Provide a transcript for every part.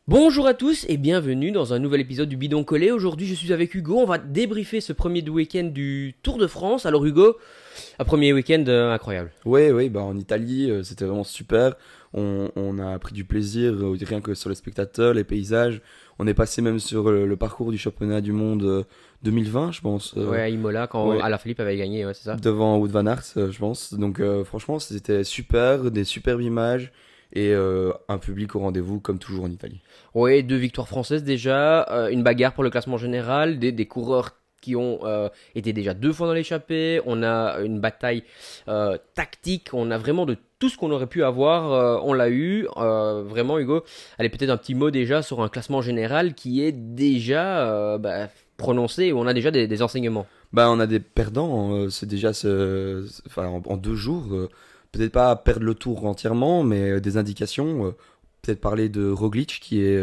Bonjour à tous et bienvenue dans un nouvel épisode du Bidon Collé. Aujourd'hui je suis avec Hugo, on va débriefer ce premier week-end du Tour de France. Alors Hugo, un premier week-end incroyable. Oui, en Italie, c'était vraiment super. On a pris du plaisir, rien que sur les spectateurs, les paysages. On est passé même sur le parcours du championnat du monde 2020, je pense. Ouais, à Imola quand Ouais, Alaphilippe avait gagné, ouais c'est ça. devant Wout van Aert, je pense. Donc franchement, c'était super, des superbes images et un public au rendez-vous comme toujours en Italie. Ouais, deux victoires françaises déjà, une bagarre pour le classement général, des coureurs qui ont été déjà deux fois dans l'échappée, on a une bataille tactique, on a vraiment de tout ce qu'on aurait pu avoir, on l'a eu. Vraiment Hugo, allez peut-être un petit mot déjà sur un classement général qui est déjà prononcé, où on a déjà des enseignements. Bah, on a des perdants, c'est déjà enfin, en 2 jours. Peut-être pas perdre le tour entièrement, mais des indications. Peut-être parler de Roglic qui est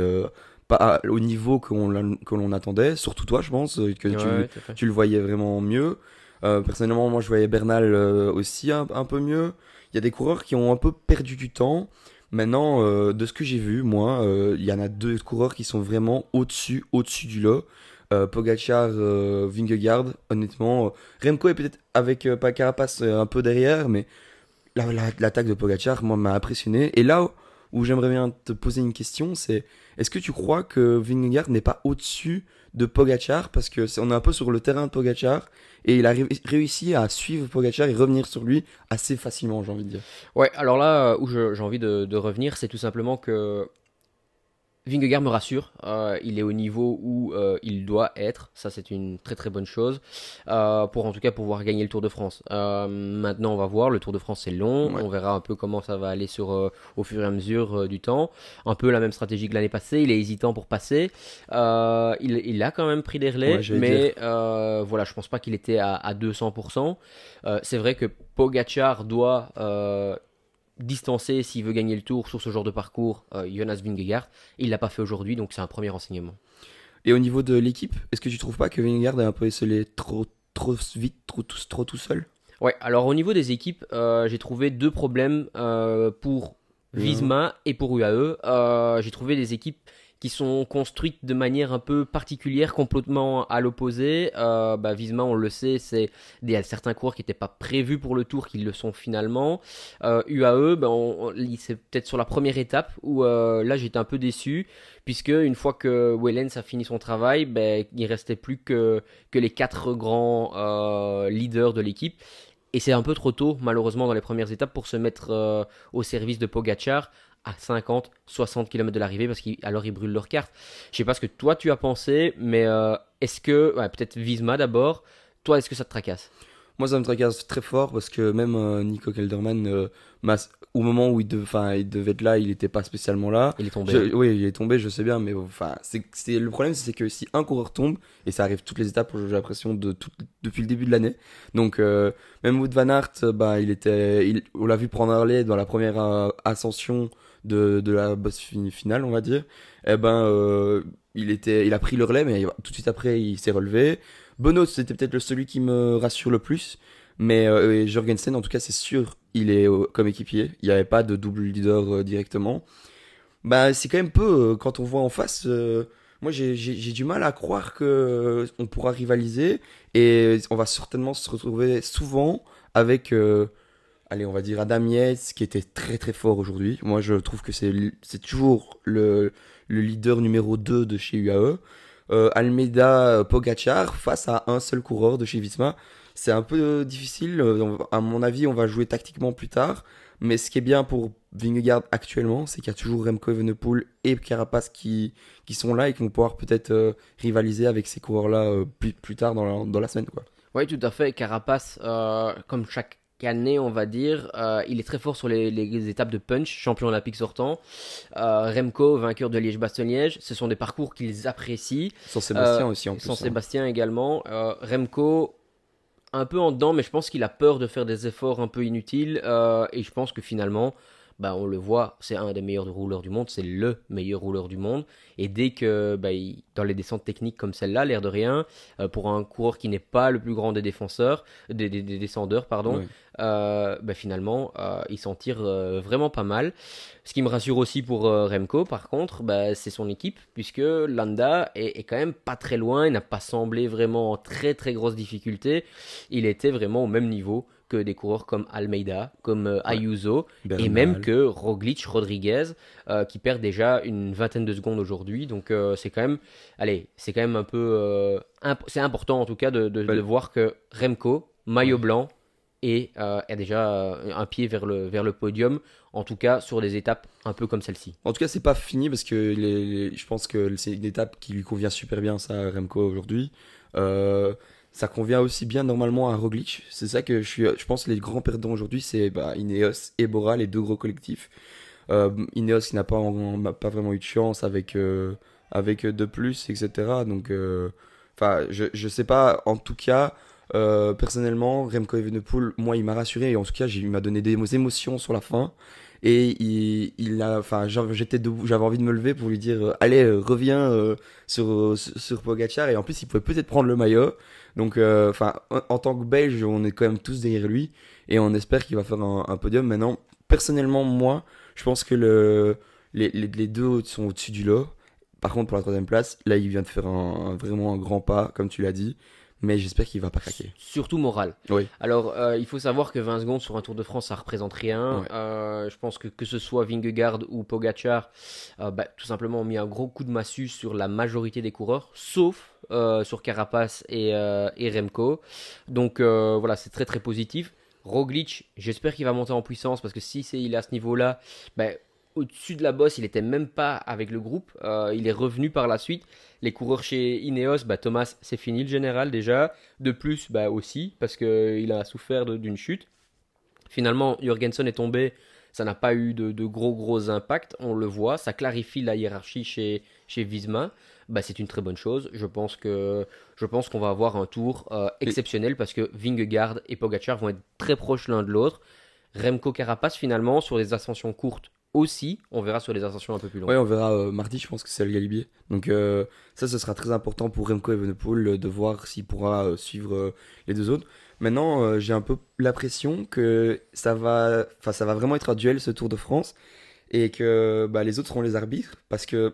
pas au niveau que l'on attendait, surtout toi, je pense, que Ouais, tout à fait. tu le voyais vraiment mieux. Personnellement, moi, je voyais Bernal aussi un peu mieux. Il y a des coureurs qui ont un peu perdu du temps. Maintenant, de ce que j'ai vu, moi, il y en a deux coureurs qui sont vraiment au-dessus du lot. Pogacar, Vingegaard, honnêtement. Remco est peut-être avec Carapace un peu derrière, mais l'attaque de Pogacar, moi, m'a impressionné. Et là où j'aimerais bien te poser une question, c'est est-ce que tu crois que Vingegaard n'est pas au-dessus de Pogacar? Parce que on est un peu sur le terrain de Pogacar et il a réussi à suivre Pogacar et revenir sur lui assez facilement, j'ai envie de dire. Ouais, alors là où j'ai envie de revenir, c'est tout simplement que Vingegaard me rassure, il est au niveau où il doit être, ça c'est une très très bonne chose, pour en tout cas pouvoir gagner le Tour de France. Maintenant on va voir, le Tour de France c'est long, Ouais, on verra un peu comment ça va aller au fur et à mesure du temps. Un peu la même stratégie que l'année passée, il est hésitant pour passer, il a quand même pris des ouais, relais, j'allais dire. mais voilà, je pense pas qu'il était à 200%. C'est vrai que Pogacar doit distancer s'il veut gagner le tour sur ce genre de parcours Jonas Vingegaard. Il l'a pas fait aujourd'hui, donc c'est un premier renseignement. Et au niveau de l'équipe, est-ce que tu trouves pas que Vingegaard est un peu esselé trop vite, trop tout seul? Ouais, alors au niveau des équipes, j'ai trouvé deux problèmes pour Bien. Visma et pour UAE. J'ai trouvé des équipes qui sont construites de manière un peu particulière, complètement à l'opposé. Visma, on le sait, c'est certains coureurs qui n'étaient pas prévus pour le tour, qui le sont finalement. UAE, c'est peut-être sur la première étape où là j'étais un peu déçu, puisque une fois que Wellens a fini son travail, il restait plus que les quatre grands leaders de l'équipe. Et c'est un peu trop tôt, malheureusement, dans les premières étapes pour se mettre au service de Pogacar à 50, 60 km de l'arrivée parce qu'alors ils brûlent leur carte. Je sais pas ce que toi tu as pensé, mais est-ce que, ouais, peut-être Visma d'abord, toi est-ce que ça te tracasse? Moi, ça me tracasse très fort parce que même Nico Kelderman, au moment où il devait être là, il n'était pas spécialement là. Il est tombé, ouais. Oui, il est tombé, je sais bien, mais enfin, le problème, c'est que si un coureur tombe, et ça arrive toutes les étapes, j'ai l'impression, depuis le début de l'année. Donc, même Wout van Aert, on l'a vu prendre un relais dans la première ascension de la bosse finale, on va dire. Eh ben, il a pris le relais, mais tout de suite après, il s'est relevé. Bono, c'était peut-être celui qui me rassure le plus. Mais et Jorgensen, en tout cas, c'est sûr, il est comme équipier. Il n'y avait pas de double leader directement. Bah, c'est quand même peu quand on voit en face. Moi, j'ai du mal à croire que on pourra rivaliser et on va certainement se retrouver souvent avec, allez, on va dire Adam Yates qui était très très fort aujourd'hui. Moi, je trouve que c'est toujours le leader numéro 2 de chez UAE. Almeida, Pogacar face à un seul coureur de chez Visma. C'est un peu difficile. À mon avis, on va jouer tactiquement plus tard. Mais ce qui est bien pour Vingegaard actuellement, c'est qu'il y a toujours Remco Evenepoel et Carapace qui sont là et qui vont pouvoir peut-être rivaliser avec ces coureurs-là plus tard dans la semaine, quoi. Oui, tout à fait. Carapace, comme chaque année, on va dire, il est très fort sur les étapes de punch, champion olympique sortant. Remco, vainqueur de Liège-Bastogne-Liège, ce sont des parcours qu'ils apprécient. Sans Sébastien aussi en San plus, hein. Sébastien également. Remco, un peu en dedans, mais je pense qu'il a peur de faire des efforts un peu inutiles. Et je pense que finalement, bah, on le voit, c'est un des meilleurs rouleurs du monde, c'est le meilleur rouleur du monde. Et dès que bah, dans les descentes techniques comme celle-là, l'air de rien, pour un coureur qui n'est pas le plus grand des défenseurs, des descendeurs, pardon, Ouais. bah, finalement, il s'en tire vraiment pas mal. Ce qui me rassure aussi pour Remco, par contre, bah, c'est son équipe, puisque Landa est quand même pas très loin, il n'a pas semblé vraiment en très très grosse difficulté. Il était vraiment au même niveau que des coureurs comme Almeida, comme Ouais. Ayuso, et même Bernal. que Roglic, Rodriguez, qui perd déjà une vingtaine de secondes aujourd'hui. Donc c'est quand même, allez, c'est quand même un peu, c'est important en tout cas de Bah, voir que Remco, maillot ouais. blanc, et a déjà un pied vers le podium, en tout cas sur des étapes un peu comme celle-ci. En tout cas, c'est pas fini parce que je pense que c'est une étape qui lui convient super bien, ça, à Remco aujourd'hui. Ça convient aussi bien normalement à Roglic. C'est ça que je pense que les grands perdants aujourd'hui, c'est bah, Ineos et Bora, les deux gros collectifs. Ineos qui n'a pas vraiment eu de chance avec De Plus, etc. Donc, je sais pas. En tout cas, personnellement, Remco Evenepoel, moi, il m'a rassuré et en tout cas, il m'a donné des émotions sur la fin. Et j'étais debout, j'avais envie de me lever pour lui dire, allez, reviens sur Pogacar. Et en plus, il pouvait peut-être prendre le maillot. Donc, en tant que Belge, on est quand même tous derrière lui et on espère qu'il va faire un podium. Maintenant, personnellement, moi. Je pense que les deux autres sont au-dessus du lot. Par contre, pour la troisième place, là, il vient de faire vraiment un grand pas, comme tu l'as dit. Mais j'espère qu'il va pas craquer. Surtout moral. Oui, Alors, il faut savoir que 20 secondes sur un Tour de France, ça représente rien. ouais. Je pense que ce soit Vingegaard ou Pogacar, bah, tout simplement ont mis un gros coup de massue sur la majorité des coureurs, sauf sur Carapace et Remco. Donc voilà, c'est très très positif. Roglic, j'espère qu'il va monter en puissance parce que si il est à ce niveau-là, bah, au-dessus de la bosse, il était même pas avec le groupe. Il est revenu par la suite. Les coureurs chez Ineos, bah, Thomas, c'est fini le général déjà. De plus, bah, aussi, parce qu'il a souffert d'une chute. Finalement, Jürgensen est tombé. Ça n'a pas eu de gros impacts. On le voit. Ça clarifie la hiérarchie chez Visma. Bah, c'est une très bonne chose. Je pense qu'on va avoir un tour Et, exceptionnel parce que Vingegaard et Pogacar vont être très proches l'un de l'autre. Remco Carapace, finalement, sur des ascensions courtes aussi. On verra sur les ascensions un peu plus ouais, longues. on verra mardi, je pense que c'est le Galibier. Donc, ça, ce sera très important pour Remco Evenepoel de voir s'il pourra suivre les deux autres. Maintenant, j'ai un peu l'impression que ça va vraiment être un duel ce Tour de France et que bah, les autres seront les arbitres parce que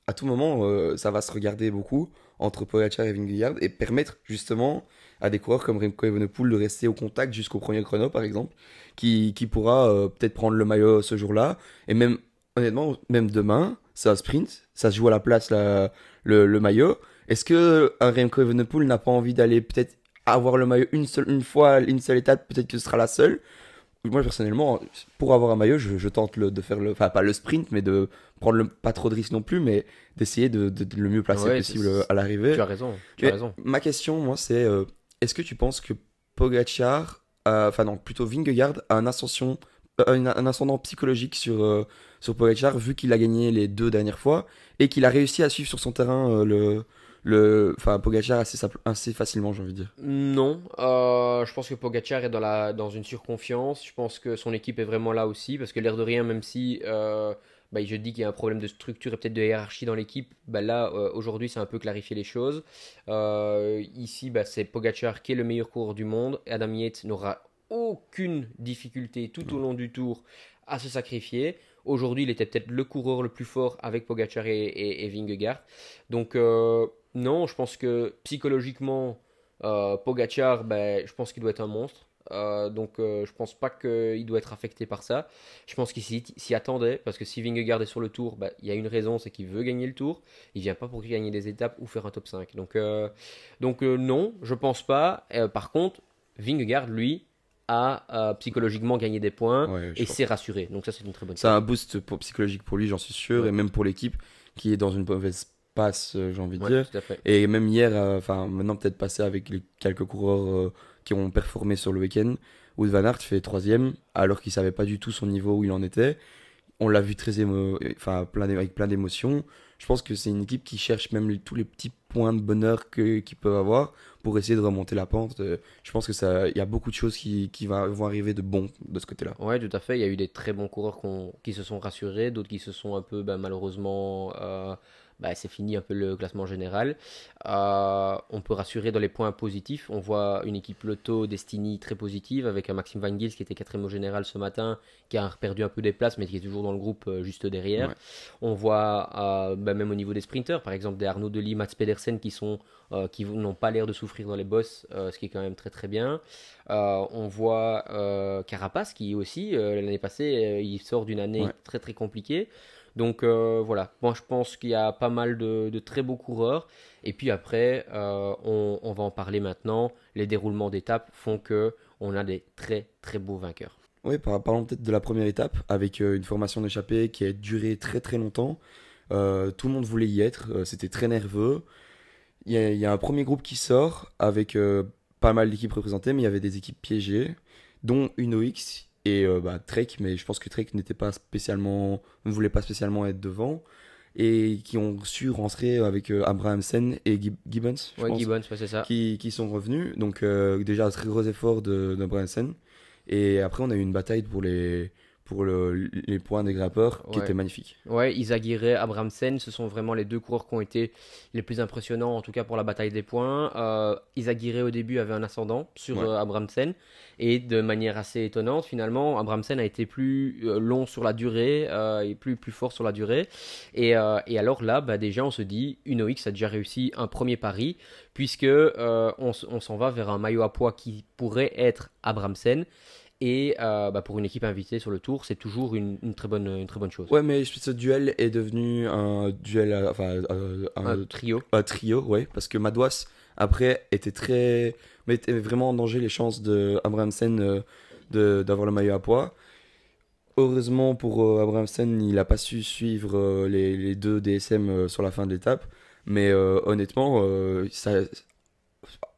à tout moment, ça va se regarder beaucoup entre Pogacar et Vingegaard et permettre justement à des coureurs comme Remco Evenepoel de rester au contact jusqu'au premier chrono, par exemple, qui pourra peut-être prendre le maillot ce jour-là. Et même, honnêtement, même demain, c'est un sprint, ça se joue à la place le maillot. Est-ce que un Remco Evenepoel n'a pas envie d'aller peut-être avoir le maillot une fois, une seule étape, peut-être que ce sera la seule? Moi, personnellement, pour avoir un maillot, je tente de faire enfin, pas le sprint, mais de prendre pas trop de risques non plus, mais d'essayer de le mieux placer Ouais, possible à l'arrivée. tu as raison, tu as Mais raison. ma question, moi, c'est est-ce que tu penses que Pogacar, enfin non, plutôt Vingegaard, a un ascendant psychologique sur Pogacar, vu qu'il a gagné les deux dernières fois, et qu'il a réussi à suivre sur son terrain enfin, Pogacar assez facilement, j'ai envie de dire. Non, je pense que Pogacar est dans une surconfiance. Je pense que son équipe est vraiment là aussi, parce que l'air de rien, même si bah, je dis qu'il y a un problème de structure et peut-être de hiérarchie dans l'équipe, bah, là, aujourd'hui, c'est un peu clarifié les choses. Ici, bah, c'est Pogacar qui est le meilleur coureur du monde. Adam Yates n'aura aucune difficulté tout au long du tour à se sacrifier. Aujourd'hui, il était peut-être le coureur le plus fort avec Pogacar et Vingegaard. Donc, non, je pense que psychologiquement, Pogacar, ben, je pense qu'il doit être un monstre. Donc, je pense pas qu'il doit être affecté par ça. Je pense qu'il s'y attendait parce que si Vingegaard est sur le tour, ben, il y a une raison, c'est qu'il veut gagner le tour. Il vient pas pour gagner des étapes ou faire un top 5. Donc non, je pense pas. Par contre, Vingegaard, lui, a psychologiquement gagné des points Ouais, et s'est rassuré. Donc ça, c'est une très bonne c'est chose. un boost psychologique pour lui, j'en suis sûr, Ouais, et même pour l'équipe qui est dans une mauvaise passe, j'ai envie de ouais, dire. tout à fait. Et même hier, enfin maintenant peut-être passé avec quelques coureurs qui ont performé sur le week-end. Wout van Aert fait troisième, alors qu'il savait pas du tout son niveau où il en était. On l'a vu très avec plein d'émotions. je pense que c'est une équipe qui cherche même tous les petits points de bonheur qu'ils peuvent avoir pour essayer de remonter la pente. Je pense que ça, il y a beaucoup de choses vont arriver de bon de ce côté-là. Ouais, tout à fait. Il y a eu des très bons coureurs qui se sont rassurés, d'autres qui se sont un peu, malheureusement, c'est fini un peu le classement général. On peut rassurer dans les points positifs. On voit une équipe Lotto Destiny très positive avec un Maxime Van Gils qui était quatrième au général ce matin, qui a perdu un peu des places, mais qui est toujours dans le groupe juste derrière. Ouais. On voit même au niveau des sprinters, par exemple des Arnaud Delis, Mats Pedersen qui n'ont pas l'air de souffrir dans les bosses, ce qui est quand même très très bien. On voit Carapace qui aussi, l'année passée, il sort d'une année Ouais. très très compliquée. Donc voilà, moi je pense qu'il y a pas mal de très beaux coureurs. Et puis après, on va en parler maintenant. Les déroulements d'étapes font que on a des très très beaux vainqueurs. Oui, parlons peut-être de la première étape, avec une formation d'échappée qui a duré très très longtemps. Tout le monde voulait y être, c'était très nerveux. Il y a un premier groupe qui sort avec pas mal d'équipes représentées, mais il y avait des équipes piégées, dont Uno X et Trek, mais je pense que Trek ne voulait pas spécialement être devant, et qui ont su rentrer avec Abrahamsen et Gibbons, je Ouais, pense, Gibbons, ouais, c'est ça. qui sont revenus. Donc déjà un très gros effort d'Abrahamsen. Et après on a eu une bataille les points des grappeurs qui Ouais. était magnifique. Ouais, Izagirre, Abramsen, ce sont vraiment les deux coureurs qui ont été les plus impressionnants, en tout cas pour la bataille des points. Izagirre au début avait un ascendant sur Ouais. Abramsen, et de manière assez étonnante, finalement, Abramsen a été plus long sur la durée et plus fort sur la durée. Et alors là, déjà, on se dit, Uno X a déjà réussi un premier pari, puisque on s'en va vers un maillot à poids qui pourrait être Abramsen. Et pour une équipe invitée sur le tour, c'est toujours une très bonne chose. Ouais, mais ce duel est devenu un duel, Un trio. un trio, ouais, parce que Madouas, après, mettait vraiment en danger les chances de Abrahamsen d'avoir le maillot à poids. Heureusement pour Abrahamsen, il n'a pas su suivre les deux DSM sur la fin de l'étape, mais honnêtement,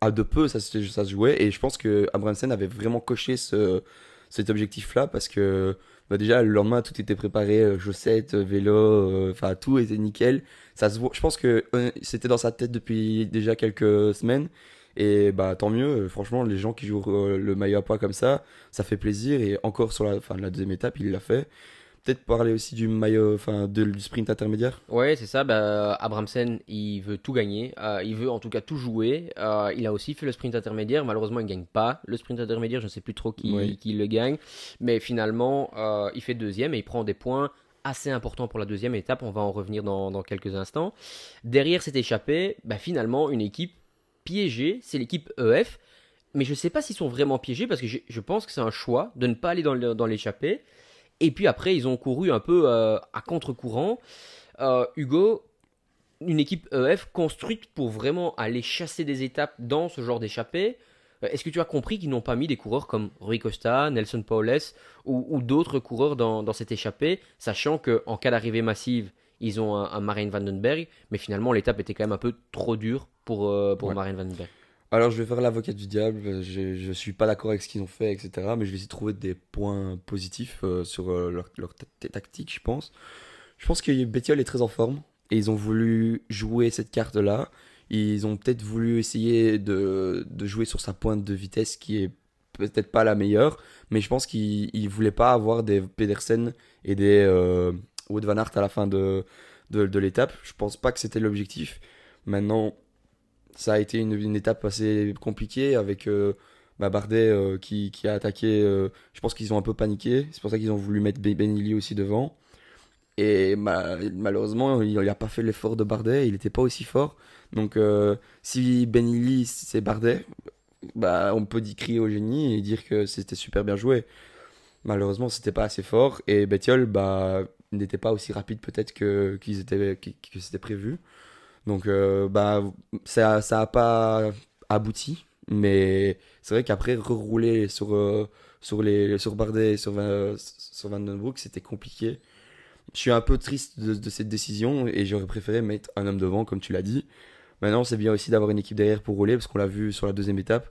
à de peu, ça se jouait, et je pense que Abrahamsen avait vraiment coché cet objectif-là, parce que déjà, le lendemain, tout était préparé, chaussettes, vélo, enfin, tout était nickel. Je pense que c'était dans sa tête depuis déjà quelques semaines, et bah tant mieux, franchement, les gens qui jouent le maillot à poids comme ça fait plaisir, et encore sur la fin de la deuxième étape, il l'a fait. Peut-être parler aussi du maillot, du sprint intermédiaire. Ouais, c'est ça. Abramsen, il veut tout gagner. Il veut en tout cas tout jouer. Il a aussi fait le sprint intermédiaire. Malheureusement, il ne gagne pas le sprint intermédiaire. Je ne sais plus trop Oui. qui le gagne. Mais finalement, il fait deuxième et il prend des points assez importants pour la deuxième étape. On va en revenir dans quelques instants. Derrière cette échappée, finalement, une équipe piégée. C'est l'équipe EF. Mais je ne sais pas s'ils sont vraiment piégés parce que je pense que c'est un choix de ne pas aller dans l'échappée. Et puis après, ils ont couru un peu à contre-courant. Hugo, une équipe EF construite pour vraiment aller chasser des étapes dans ce genre d'échappée. Est-ce que tu as compris qu'ils n'ont pas mis des coureurs comme Rui Costa, Nelson Paules ou d'autres coureurs dans cette échappée, sachant qu'en cas d'arrivée massive, ils ont un Marijn Vandenberg, mais finalement l'étape était quand même un peu trop dure pour Ouais. Marijn Vandenberg. Alors, je vais faire l'avocat du diable. Je suis pas d'accord avec ce qu'ils ont fait, etc. Mais je vais essayer de trouver des points positifs sur leur tactique, je pense. Je pense que Bettiol est très en forme et ils ont voulu jouer cette carte-là. Ils ont peut-être voulu essayer de jouer sur sa pointe de vitesse qui est peut-être pas la meilleure, mais je pense qu'ils voulaient pas avoir des Pedersen et des Wout van Aert à la fin de l'étape. Je pense pas que c'était l'objectif. Maintenant, ça a été une étape assez compliquée avec Bardet qui a attaqué. Je pense qu'ils ont un peu paniqué. C'est pour ça qu'ils ont voulu mettre Benili aussi devant. Et malheureusement, il n'a pas fait l'effort de Bardet. Il n'était pas aussi fort. Donc, si Benili c'est Bardet, on peut y crier au génie et dire que c'était super bien joué. Malheureusement, c'était pas assez fort. Et Bettiol n'était pas aussi rapide peut-être que c'était prévu. Donc, ça a pas abouti, mais c'est vrai qu'après, rerouler sur Bardet et sur Van Den Broek, c'était compliqué. Je suis un peu triste de cette décision et j'aurais préféré mettre un homme devant, comme tu l'as dit. Maintenant, c'est bien aussi d'avoir une équipe derrière pour rouler, parce qu'on l'a vu sur la deuxième étape.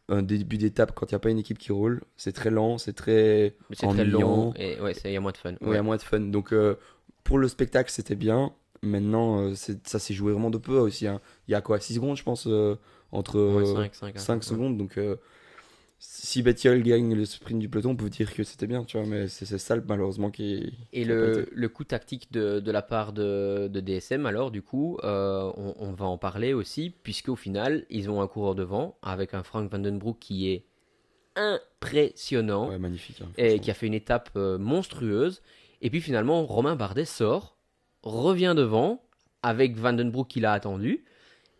Un début d'étape, quand il n'y a pas une équipe qui roule, c'est très lent, c'est très C'est très long ennuyant. et ouais, il y a moins de fun. Ouais, il y a moins de fun. Donc, pour le spectacle, c'était bien. Maintenant, ça s'est joué vraiment de peu aussi, hein. Il y a quoi, 6 secondes, je pense, entre Ouais, 5, 5 secondes. Donc, si Bettiol gagne le sprint du peloton, on peut dire que c'était bien, tu vois. Mais c'est ça, malheureusement, Et qui a pas été. le coup tactique de la part de DSM, alors, du coup, on va en parler aussi, puisqu'au final, ils ont un coureur devant, avec un Frank Vandenbroek qui est impressionnant, Ouais, magnifique, hein, et franchement. qui a fait une étape monstrueuse. Et puis finalement, Romain Bardet sort, revient devant, avec Vandenbroek qui l'a attendu,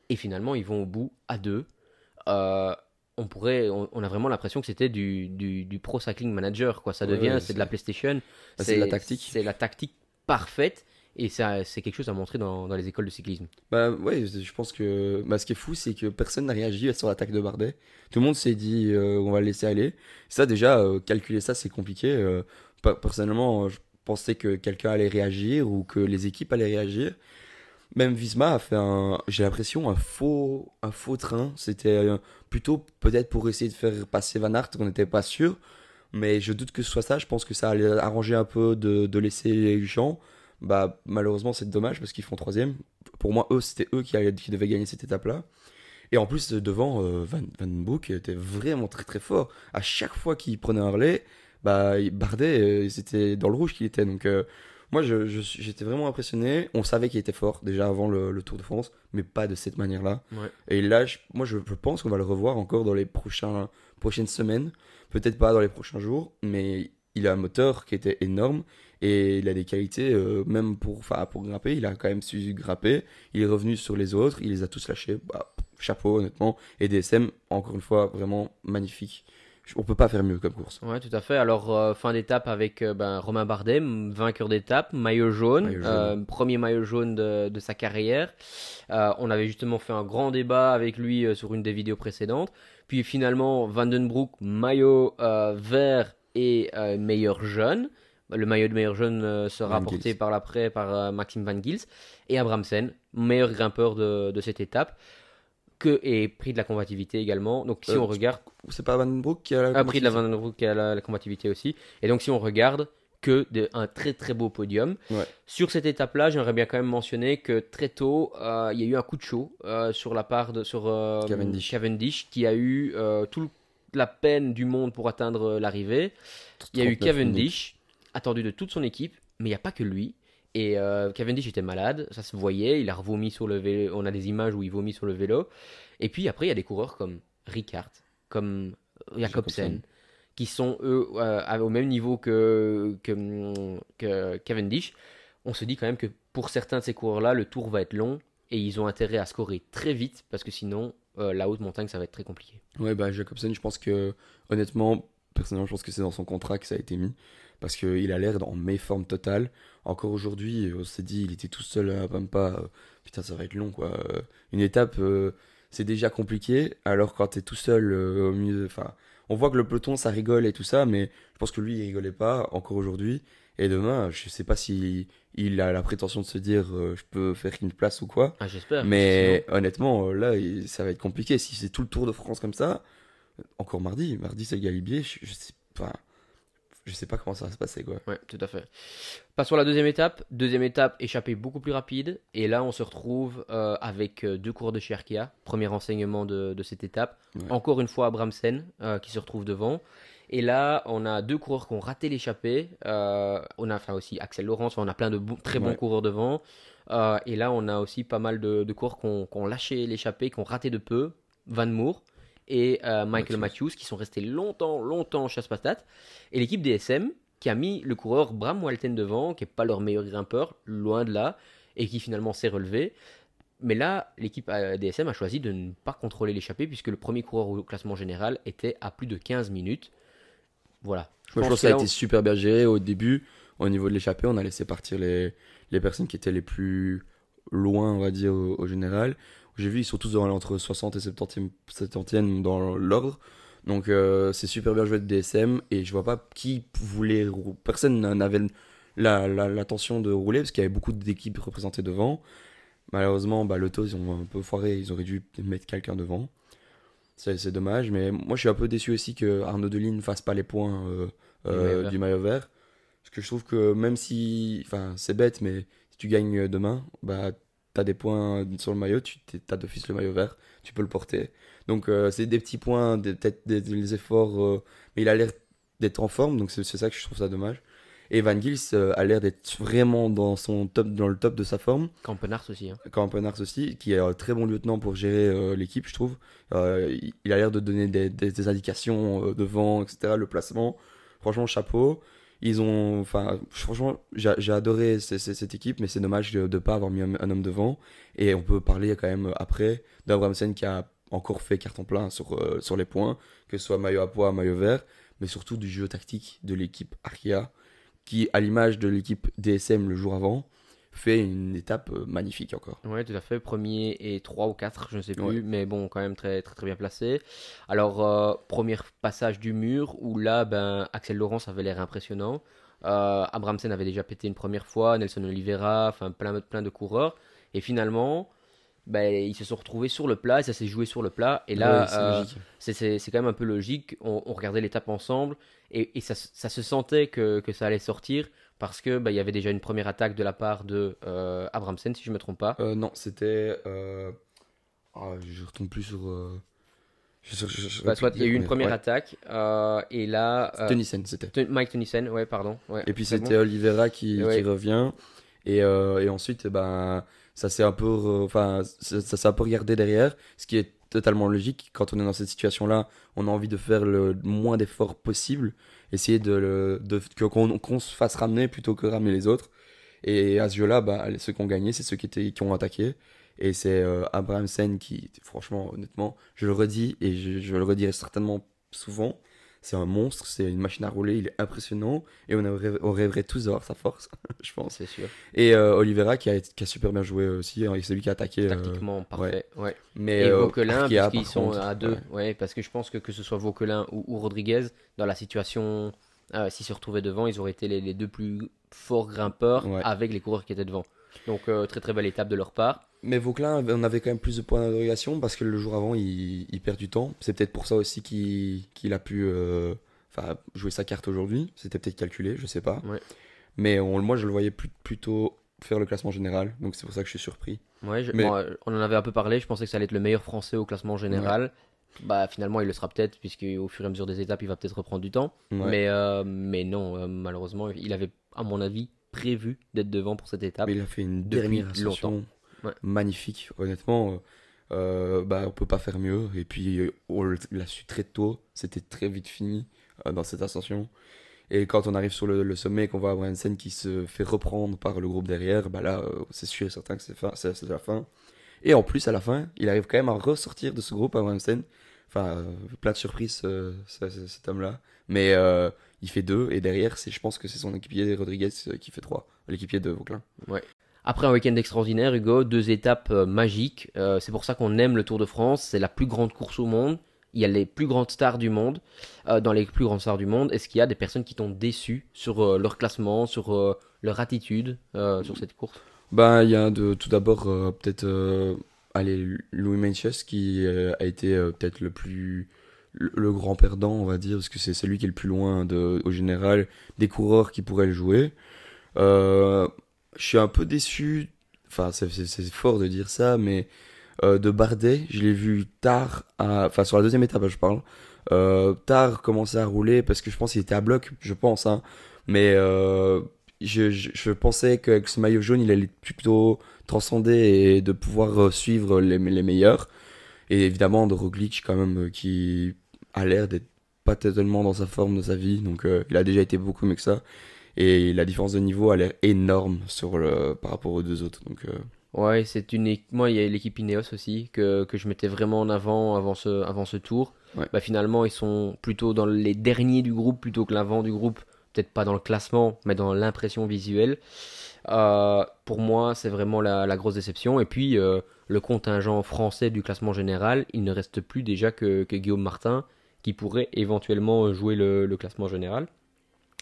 et finalement, ils vont au bout à deux. Euh, on a vraiment l'impression que c'était du Pro Cycling Manager, quoi. Ça Ouais, devient, ouais, c'est de la PlayStation, c'est de la tactique. c'est la tactique parfaite, et ça, c'est quelque chose à montrer dans les écoles de cyclisme. Bah ouais, je pense que ce qui est fou, c'est que personne n'a réagi sur l'attaque de Bardet. Tout le monde s'est dit on va le laisser aller. Ça déjà, calculer ça, c'est compliqué. Personnellement, je pensais que quelqu'un allait réagir ou que les équipes allaient réagir. Même Visma a fait j'ai l'impression, un faux train. C'était plutôt peut-être pour essayer de faire passer Van Aert, qu'on n'était pas sûr. Mais je doute que ce soit ça. Je pense que ça allait arranger un peu de laisser les gens. Bah, malheureusement, c'est dommage parce qu'ils font troisième. Pour moi, c'était eux qui devaient gagner cette étape-là. Et en plus, devant, Van Broek était vraiment très très fort. À chaque fois qu'il prenait un relais, bah, Bardet, c'était dans le rouge qu'il était. Donc, moi, j'étais vraiment impressionné. On savait qu'il était fort déjà avant le Tour de France, mais pas de cette manière-là. Ouais. Et là, moi, je pense qu'on va le revoir encore dans les prochaines semaines. Peut-être pas dans les prochains jours, mais il a un moteur qui était énorme et il a des qualités, même pour grimper. Il a quand même su grimper. Il est revenu sur les autres, il les a tous lâchés. Bah, chapeau, honnêtement. Et DSM, encore une fois, vraiment magnifique. On peut pas faire mieux comme course. Ouais, tout à fait. Alors, fin d'étape avec Romain Bardet, vainqueur d'étape, maillot jaune, Maillot jaune. premier maillot jaune de sa carrière. On avait justement fait un grand débat avec lui sur une des vidéos précédentes. Puis finalement, Vandenbroek, maillot vert et meilleur jeune. Le maillot de meilleur jeune sera Van porté Gils. par l'après par Maxime Van Gils. Et Abramsen, meilleur grimpeur de cette étape. Et prix de la combativité également. Donc si on regarde, C'est pas Van Broek qui a la prix de la combativité. Van Den Broek qui a la combativité aussi. Et donc si on regarde un très très beau podium. Ouais, Sur cette étape-là, j'aimerais bien quand même mentionner que très tôt, il y a eu un coup de chaud sur la part de Cavendish. Cavendish qui a eu toute la peine du monde pour atteindre l'arrivée. Il y a eu 39 minutes. Cavendish, attendu de toute son équipe, mais il n'y a pas que lui. Et Cavendish était malade, ça se voyait, il a revomi sur le vélo, on a des images où il vomit sur le vélo. Et puis après, il y a des coureurs comme Ricard, comme Jacobsen, Jacobsen. qui sont eux au même niveau que Cavendish. On se dit quand même que pour certains de ces coureurs-là, le tour va être long et ils ont intérêt à scorer très vite parce que sinon, la haute montagne, ça va être très compliqué. Ouais, bah Jacobsen, je pense que, honnêtement, personnellement, je pense que c'est dans son contrat que ça a été mis. Parce qu'il a l'air en méforme totale. Encore aujourd'hui, on s'est dit, il était tout seul à Pampa. Putain, ça va être long, quoi. Une étape, c'est déjà compliqué. Alors, quand t'es tout seul au milieu. Enfin, on voit que le peloton, ça rigole et tout ça. Mais je pense que lui, il rigolait pas encore aujourd'hui. Et demain, je sais pas si il a la prétention de se dire, je peux faire une place ou quoi. Ah, j'espère, parce que sinon, Mais honnêtement, là, ça va être compliqué. Si c'est tout le Tour de France comme ça, encore mardi c'est Galibier, je sais pas comment ça va se passer, quoi. ouais, tout à fait. Passons à la deuxième étape. Deuxième étape, échappée beaucoup plus rapide. Et là, on se retrouve avec deux coureurs de chez Arkea. Premier renseignement de cette étape. Ouais. Encore une fois, Abramsen qui se retrouve devant. Et là, on a deux coureurs qui ont raté l'échappée. On a enfin aussi Axel Laurence. On a plein de très bons Ouais. coureurs devant. Et là, on a aussi pas mal de coureurs qui ont lâché l'échappée, qui ont raté de peu. Van Moor et Michael Matthews qui sont restés longtemps en chasse-patate. Et l'équipe DSM qui a mis le coureur Bram Walten devant, qui n'est pas leur meilleur grimpeur, loin de là, et qui finalement s'est relevé. Mais là, l'équipe DSM a choisi de ne pas contrôler l'échappée, puisque le premier coureur au classement général était à plus de 15 minutes. Voilà. Moi, je pense que que ça a là, été super bien géré au début. Au niveau de l'échappée, on a laissé partir les personnes qui étaient les plus loin, on va dire, au général. J'ai vu, ils sont tous entre 60 et 70e dans l'ordre. Donc, c'est super bien joué de DSM. Et je vois pas qui voulait. Personne n'avait l'intention de rouler parce qu'il y avait beaucoup d'équipes représentées devant. Malheureusement, bah, l'auto, ils ont un peu foiré. Ils auraient dû mettre quelqu'un devant. C'est dommage, mais moi je suis un peu déçu aussi que Arnaud Delis ne fasse pas les points Du maillot vert. du maillot vert. Parce que je trouve que même si. Enfin, c'est bête, mais tu gagnes demain, bah, tu as des points sur le maillot, tu as d'office le maillot vert, tu peux le porter. Donc, c'est des petits points, peut-être des efforts, mais il a l'air d'être en forme, donc c'est ça que je trouve ça dommage. Et Van Gils a l'air d'être vraiment dans le top de sa forme. Campenars aussi. Hein. Campenars aussi, qui est un très bon lieutenant pour gérer l'équipe, je trouve. Il a l'air de donner des indications devant, etc., le placement. Franchement, chapeau. Enfin, franchement, j'ai adoré cette équipe, mais c'est dommage de ne pas avoir mis un homme devant. Et on peut parler quand même après d'Abrahamsen qui a encore fait carton plein sur les points, que ce soit maillot à pois, maillot vert, mais surtout du jeu tactique de l'équipe Arkea, qui, à l'image de l'équipe DSM le jour avant, fait une étape magnifique encore. Ouais, tout à fait. Premier et 3 ou 4, je ne sais plus, Ouais. mais bon, quand même très très, très bien placé. Alors, premier passage du mur où là, ben, Axel Laurence avait l'air impressionnant. Abrahamsen avait déjà pété une première fois, Nelson Oliveira, enfin plein de coureurs. Et finalement, ben, ils se sont retrouvés sur le plat et ça s'est joué sur le plat. Et Ouais, là, c'est logique. c'est quand même un peu logique. On regardait l'étape ensemble et ça se sentait que ça allait sortir parce que ben, il y avait déjà une première attaque de la part de Abrahamsen, si je ne me trompe pas. Non, c'était. Je retombe plus sur. Je Bah, saurais plus soit il y a dire eu une combien. première Ouais, attaque et là, Tennyson, c'était. Mike Tennyson, ouais, pardon. Ouais, Et puis très bon. c'était Oliveira qui Ouais, revient. Et ensuite, ben, ça s'est un peu, enfin, ça s'est un peu regardé derrière, ce qui est totalement logique. Quand on est dans cette situation-là, on a envie de faire le moins d'efforts possible, essayer qu'on se fasse ramener plutôt que ramener les autres. Et à ce jeu-là, bah, ceux qui ont gagné, c'est ceux qui ont attaqué. Et c'est Abrahamsen qui, franchement, honnêtement, je le redis et je le redirai certainement souvent. C'est un monstre, c'est une machine à rouler, il est impressionnant et on rêverait tous d'avoir sa force, je pense. c'est sûr. Et Oliveira qui a super bien joué aussi, hein, et c'est lui qui a attaqué. Tactiquement Ouais. parfait. Ouais. Mais Et Vauquelin, Arkea, puisqu'ils par sont contre, à deux. ouais. Ouais, parce que je pense que ce soit Vauquelin ou Rodriguez, dans la situation, s'ils se retrouvaient devant, ils auraient été les deux plus forts grimpeurs Ouais. avec les coureurs qui étaient devant. Donc, très très belle étape de leur part. Mais Vauquelin, on avait quand même plus de points d'interrogation parce que le jour avant, il perd du temps. C'est peut-être pour ça aussi qu'il a pu jouer sa carte aujourd'hui. C'était peut-être calculé, je sais pas. Ouais. Mais moi, je le voyais plutôt faire le classement général, donc c'est pour ça que je suis surpris. Ouais, Mais bon, on en avait un peu parlé, je pensais que ça allait être le meilleur français au classement général. Bah finalement il le sera peut-être puisqu'au fur et à mesure des étapes il va peut-être reprendre du temps. ouais. Mais non, malheureusement il avait à mon avis prévu d'être devant pour cette étape Mais il a fait une depuis dernière longtemps. ascension Ouais. magnifique, honnêtement. Bah, on peut pas faire mieux. Et puis, il l'a su très tôt. C'était très vite fini dans cette ascension. Et quand on arrive sur le sommet et qu'on voit Bransen qui se fait reprendre par le groupe derrière, bah là, c'est sûr et certain que c'est la fin. Et en plus, à la fin, il arrive quand même à ressortir de ce groupe à Bransen. Enfin, plein de surprises, cet homme-là. Mais il fait 2. Et derrière, je pense que c'est son équipier Rodriguez qui fait 3. L'équipier de Vauclin. Ouais. Après un week-end extraordinaire, Hugo, 2 étapes magiques. C'est pour ça qu'on aime le Tour de France. C'est la plus grande course au monde. Il y a les plus grandes stars du monde. Dans les plus grandes stars du monde, est-ce qu'il y a des personnes qui t'ont déçu sur leur classement, sur leur attitude sur cette course? Ben, il y a tout d'abord peut-être allez, Louis Meintjes qui a été peut-être le grand perdant, on va dire, parce que c'est celui qui est le plus loin au général des coureurs qui pourraient le jouer. Euh, je suis un peu déçu, enfin c'est fort de dire ça, mais de Bardet, je l'ai vu tard, enfin sur la deuxième étape, je parle, tard commencer à rouler parce que je pense qu'il était à bloc, je pense, hein, mais je pensais qu'avec ce maillot jaune, il allait plutôt transcender et de pouvoir suivre les meilleurs. Et évidemment, de Roglic, quand même, qui a l'air d'être pas totalement dans sa forme de sa vie. Donc, il a déjà été beaucoup mieux que ça. Et la différence de niveau a l'air énorme par rapport aux deux autres. Donc, Ouais, moi il y a l'équipe Ineos aussi que je mettais vraiment en avant ce tour. ouais. Bah, finalement, ils sont plutôt dans les derniers du groupe plutôt que l'avant du groupe. Peut-être pas dans le classement, mais dans l'impression visuelle. Pour moi, c'est vraiment la grosse déception. Et puis, le contingent français du classement général, il ne reste plus déjà que Guillaume Martin, qui pourrait éventuellement jouer le classement général.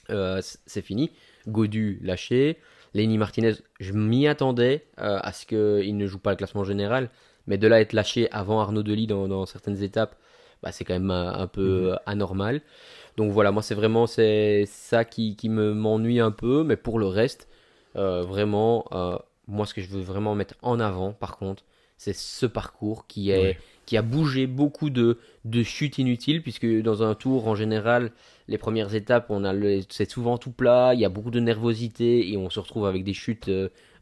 C'est fini. Godu lâché. Lenny Martinez, je m'y attendais à ce qu'il ne joue pas le classement général. Mais de là à être lâché avant Arnaud Delis dans certaines étapes, bah, c'est quand même un peu anormal. Donc voilà, moi c'est vraiment ça qui m'ennuie un peu. Mais pour le reste, Vraiment, moi, ce que je veux vraiment mettre en avant, par contre, c'est ce parcours Ouais. qui a bougé beaucoup de chutes inutiles, puisque dans un tour, en général, les premières étapes, c'est souvent tout plat, il y a beaucoup de nervosité et on se retrouve avec des chutes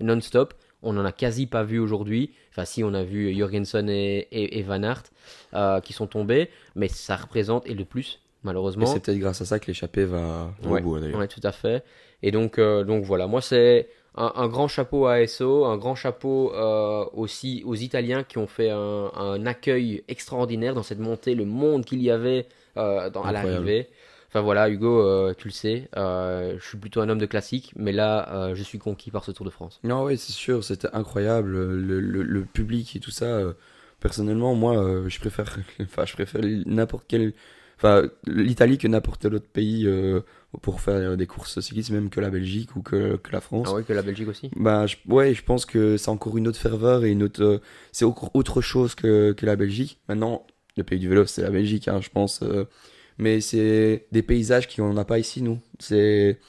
non-stop. On n'en a quasi pas vu aujourd'hui. Enfin, si, on a vu Jorgensen et Van Aert qui sont tombés, mais ça représente, et le plus, Et c'est malheureusement. peut-être grâce à ça que l'échappée va au Ouais, bout, d'ailleurs. ouais, tout à fait. Et donc voilà, moi c'est un grand chapeau à ASO, un grand chapeau aussi aux Italiens qui ont fait un accueil extraordinaire dans cette montée, le monde qu'il y avait à Incroyable. l'arrivée. Enfin voilà, Hugo, tu le sais, je suis plutôt un homme de classique, mais là, je suis conquis par ce Tour de France. Non, ouais, c'est sûr, c'était incroyable. Le public et tout ça. Personnellement, moi, je préfère, enfin, je préfère n'importe quel, enfin, l'Italie que n'importe quel autre pays pour faire des courses cyclistes, même que la Belgique ou que la Ah France. ouais, que la Belgique aussi. Bah, ouais, je pense que c'est encore une autre ferveur et une autre, c'est encore autre chose que la Belgique. Maintenant, le pays du vélo, c'est la Belgique, hein, je pense. Mais c'est des paysages qu'on n'a pas ici, nous. C'est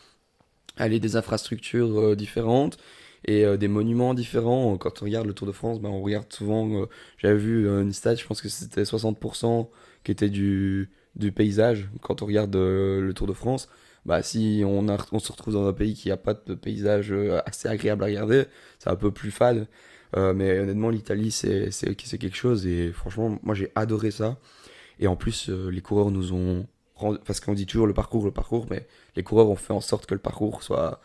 aller des infrastructures différentes et des monuments différents. Quand on regarde le Tour de France, bah, on regarde souvent, j'avais vu une stat, je pense que c'était 60% qui était du paysage. Quand on regarde le Tour de France, bah, si on se retrouve dans un pays qui n'a pas de paysage assez agréable à regarder, c'est un peu plus fade. Mais honnêtement, l'Italie, c'est quelque chose et franchement, moi j'ai adoré ça. Et en plus, les coureurs nous ont parce qu'on dit toujours le parcours, mais les coureurs ont fait en sorte que le parcours soit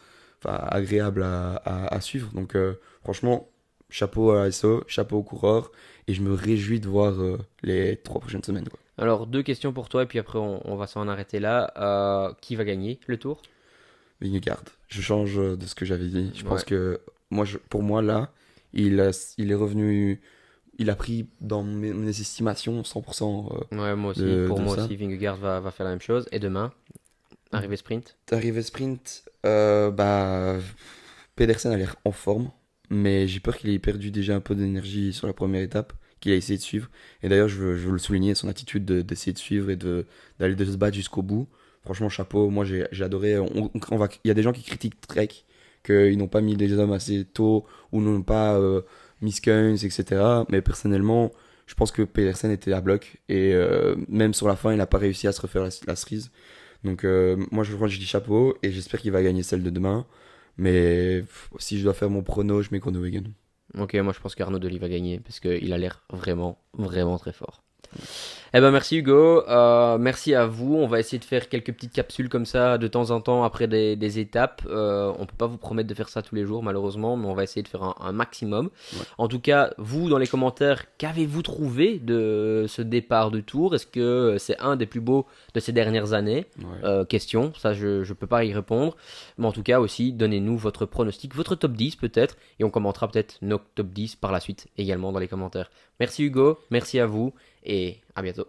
enfin, agréable à suivre. Donc, franchement, chapeau à SO, chapeau aux coureurs, et je me réjouis de voir les 3 prochaines semaines, quoi. Alors, deux questions pour toi, et puis après on va s'en arrêter là. Qui va gagner le Tour? Vingegaard, je change de ce que j'avais dit. Je pense Ouais. que pour moi, là, il est revenu, il a pris dans mes estimations 100% Ouais, moi aussi. Pour de moi ça. aussi, Vingegaard va faire la même chose. Et demain, arrivée sprint. Arrivé sprint, bah, Pedersen a l'air en forme, mais j'ai peur qu'il ait perdu déjà un peu d'énergie sur la première étape, qu'il a essayé de suivre. Et d'ailleurs, je veux le souligner, son attitude d'essayer de suivre et d'aller de se battre jusqu'au bout. Franchement, chapeau, moi j'ai adoré. Il y a des gens qui critiquent Trek, qu'ils n'ont pas mis les hommes assez tôt, ou n'ont pas mis Skuns, etc. Mais personnellement, je pense que Pedersen était à bloc, et même sur la fin, il n'a pas réussi à se refaire la cerise. Donc moi je dis chapeau et j'espère qu'il va gagner celle de demain. Mais si je dois faire mon prono, je mets Groenewegen. Ok, moi je pense qu'Arnaud Delis va gagner parce qu'il a l'air vraiment, vraiment très fort. Eh ben merci Hugo, merci à vous. On va essayer de faire quelques petites capsules comme ça de temps en temps après des étapes. On peut pas vous promettre de faire ça tous les jours malheureusement, mais on va essayer de faire un maximum. Ouais. En tout cas, vous dans les commentaires, qu'avez-vous trouvé de ce départ de Tour? Est-ce que c'est un des plus beaux de ces dernières années? Ouais. Question, ça je peux pas y répondre. Mais en tout cas aussi, donnez-nous votre pronostic, votre top 10 peut-être, et on commentera peut-être nos top 10 par la suite également dans les commentaires. Merci Hugo, merci à vous et à bientôt.